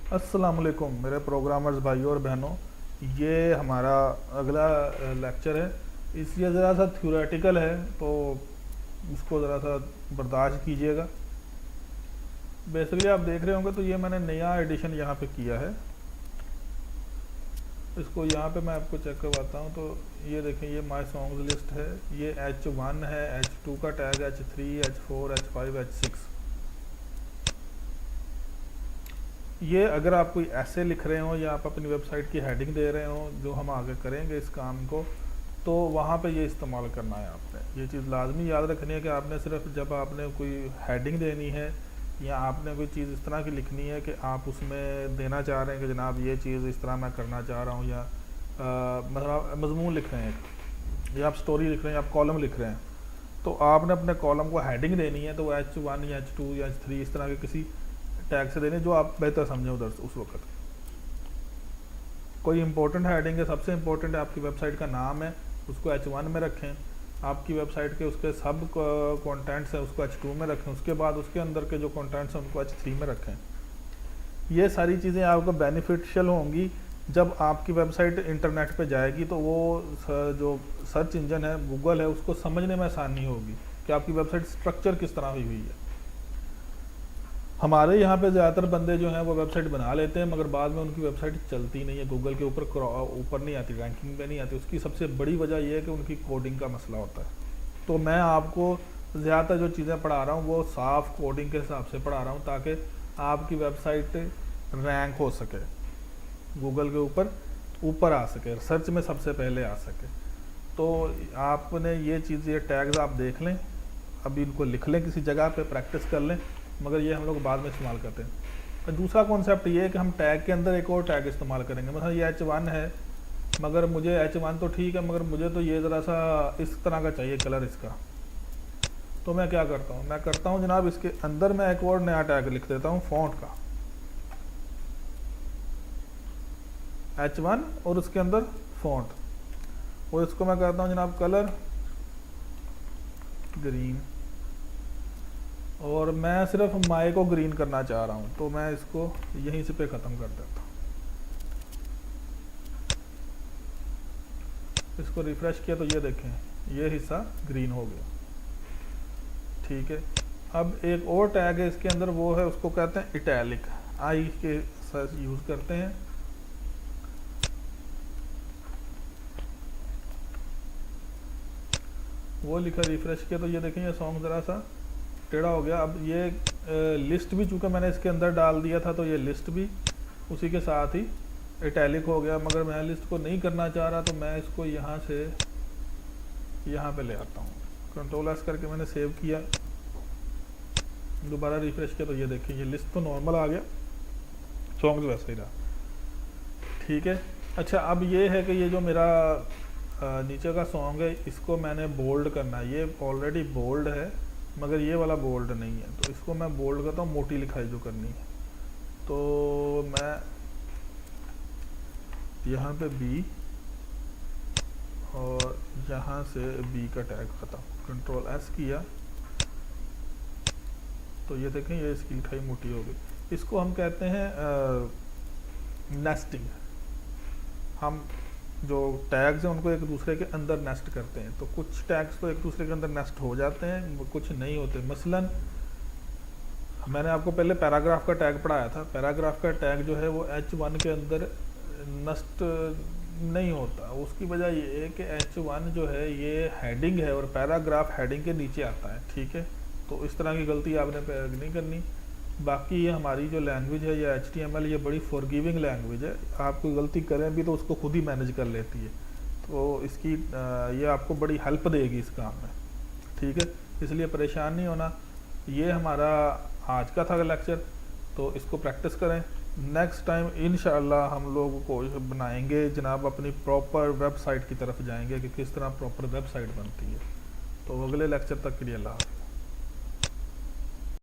अस्सलाम वालेकुम मेरे प्रोग्रामर्स भाइयों और बहनों। ये हमारा अगला लेक्चर है। इसलिए ज़रा सा थ्योरेटिकल है तो इसको ज़रा सा बर्दाश्त कीजिएगा। बेसिकली आप देख रहे होंगे तो ये मैंने नया एडिशन यहाँ पे किया है। इसको यहाँ पे मैं आपको चेक करवाता हूँ। तो ये देखें, ये माय सॉन्ग्स लिस्ट है। ये H1 है, H2 का tag, H3, H4, H5, H6। ये अगर आप कोई ऐसे लिख रहे हो या आप अपनी वेबसाइट की हेडिंग दे रहे हो, जो हम आगे करेंगे इस काम को, तो वहाँ पे ये इस्तेमाल करना है आपने। ये चीज़ लाजमी याद रखनी है कि आपने सिर्फ जब आपने कोई हेडिंग देनी है या आपने कोई चीज़ इस तरह की लिखनी है कि आप उसमें देना चाह रहे हैं कि जनाब ये चीज़ इस तरह मैं करना चाह रहा हूँ, या मतलब मजमून लिख रहे हैं या आप स्टोरी लिख रहे हैं या आप कॉलम लिख रहे हैं, तो आपने अपने कॉलम को हेडिंग देनी है। तो वो H1 या H2 या H3 इस तरह के किसी टैग से देने जो आप बेहतर समझें उधर उस वक्त। कोई इंपॉर्टेंट हेडिंग है, सबसे इंपॉर्टेंट है आपकी वेबसाइट का नाम है, उसको H1 में रखें। आपकी वेबसाइट के उसके सब कंटेंट्स हैं उसको H2 में रखें। उसके बाद उसके अंदर के जो कंटेंट्स हैं उनको H3 में रखें। ये सारी चीज़ें आपको बेनिफिशियल होंगी जब आपकी वेबसाइट इंटरनेट पे जाएगी, तो वो जो सर्च इंजन है गूगल है उसको समझने में आसानी होगी कि आपकी वेबसाइट स्ट्रक्चर किस तरह हुई है। हमारे यहाँ पे ज़्यादातर बंदे जो हैं वो वेबसाइट बना लेते हैं, मगर बाद में उनकी वेबसाइट चलती नहीं है, गूगल के ऊपर नहीं आती, रैंकिंग पे नहीं आती। उसकी सबसे बड़ी वजह यह है कि उनकी कोडिंग का मसला होता है। तो मैं आपको ज़्यादातर जो चीज़ें पढ़ा रहा हूँ वो साफ़ कोडिंग के हिसाब से पढ़ा रहा हूँ, ताकि आपकी वेबसाइट रैंक हो सके, गूगल के ऊपर आ सके, सर्च में सबसे पहले आ सके। तो आपने ये चीज़, ये टैग्स आप देख लें, अभी इनको लिख लें किसी जगह पे, प्रैक्टिस कर लें, मगर ये हम लोग बाद में इस्तेमाल करते हैं। तो दूसरा कॉन्सेप्ट ये है कि हम टैग के अंदर एक और टैग इस्तेमाल करेंगे। मतलब ये H1 है, मगर मुझे H1 तो ठीक है, मगर मुझे तो ये ज़रा सा इस तरह का चाहिए कलर इसका। तो मैं क्या करता हूँ, मैं करता हूँ जनाब इसके अंदर मैं एक और नया टैग लिख देता हूँ फॉन्ट का, H1 और उसके अंदर फॉन्ट, और इसको मैं करता हूँ जनाब कलर ग्रीन, और मैं सिर्फ माए को ग्रीन करना चाह रहा हूँ, तो मैं इसको यहीं से पे ख़त्म कर देता हूँ। इसको रिफ़्रेश किया तो ये देखें, ये हिस्सा ग्रीन हो गया। ठीक है, अब एक और टैग है इसके अंदर, वो है, उसको कहते हैं इटैलिक, आई के साथ यूज़ करते हैं। वो लिखा, रिफ़्रेश किया तो ये देखें, ये सॉन्ग ज़रा सा टेढ़ा हो गया। अब ये लिस्ट भी चूँकि मैंने इसके अंदर डाल दिया था, तो ये लिस्ट भी उसी के साथ ही इटैलिक हो गया। मगर मैं लिस्ट को नहीं करना चाह रहा, तो मैं इसको यहाँ से यहाँ पे ले आता हूँ। Ctrl+S करके मैंने सेव किया, दोबारा रिफ़्रेश किया तो ये देखिए, ये लिस्ट तो नॉर्मल आ गया, सॉन्ग्स वैसे ही रहा। ठीक है, अच्छा, अब ये है कि ये जो मेरा नीचे का सॉन्ग है, इसको मैंने बोल्ड करना है। ये ऑलरेडी बोल्ड है, मगर ये वाला बोल्ड नहीं है, तो इसको मैं बोल्ड करता हूँ, मोटी लिखाई जो करनी है। तो मैं यहाँ पे B और यहाँ से B का टैग ख़त्म, Ctrl+S किया तो ये देखें, ये इसकी लिखाई मोटी हो गई। इसको हम कहते हैं नेस्टिंग। हम जो टैग्स हैं उनको एक दूसरे के अंदर नेस्ट करते हैं। तो कुछ टैग्स तो एक दूसरे के अंदर नेस्ट हो जाते हैं, कुछ नहीं होते। मसलन मैंने आपको पहले पैराग्राफ का टैग पढ़ाया था। पैराग्राफ का टैग जो है वो H1 के अंदर नेस्ट नहीं होता। उसकी वजह ये है कि H1 जो है ये हेडिंग है और पैराग्राफ हेडिंग के नीचे आता है। ठीक है, तो इस तरह की गलती आपने नहीं करनी। बाकी ये हमारी जो लैंग्वेज है, या HTML, ये बड़ी फॉरगिविंग लैंग्वेज है। आप कोई गलती करें भी तो उसको खुद ही मैनेज कर लेती है। तो इसकी ये आपको बड़ी हेल्प देगी इस काम में। ठीक है, इसलिए परेशान नहीं होना। ये हमारा आज का था लेक्चर, तो इसको प्रैक्टिस करें। नेक्स्ट टाइम इंशाअल्लाह हम लोग को बनाएंगे जनाब, अपनी प्रॉपर वेबसाइट की तरफ जाएंगे कि किस तरह प्रॉपर वेबसाइट बनती है। तो अगले लेक्चर तक के लिए अल्लाह।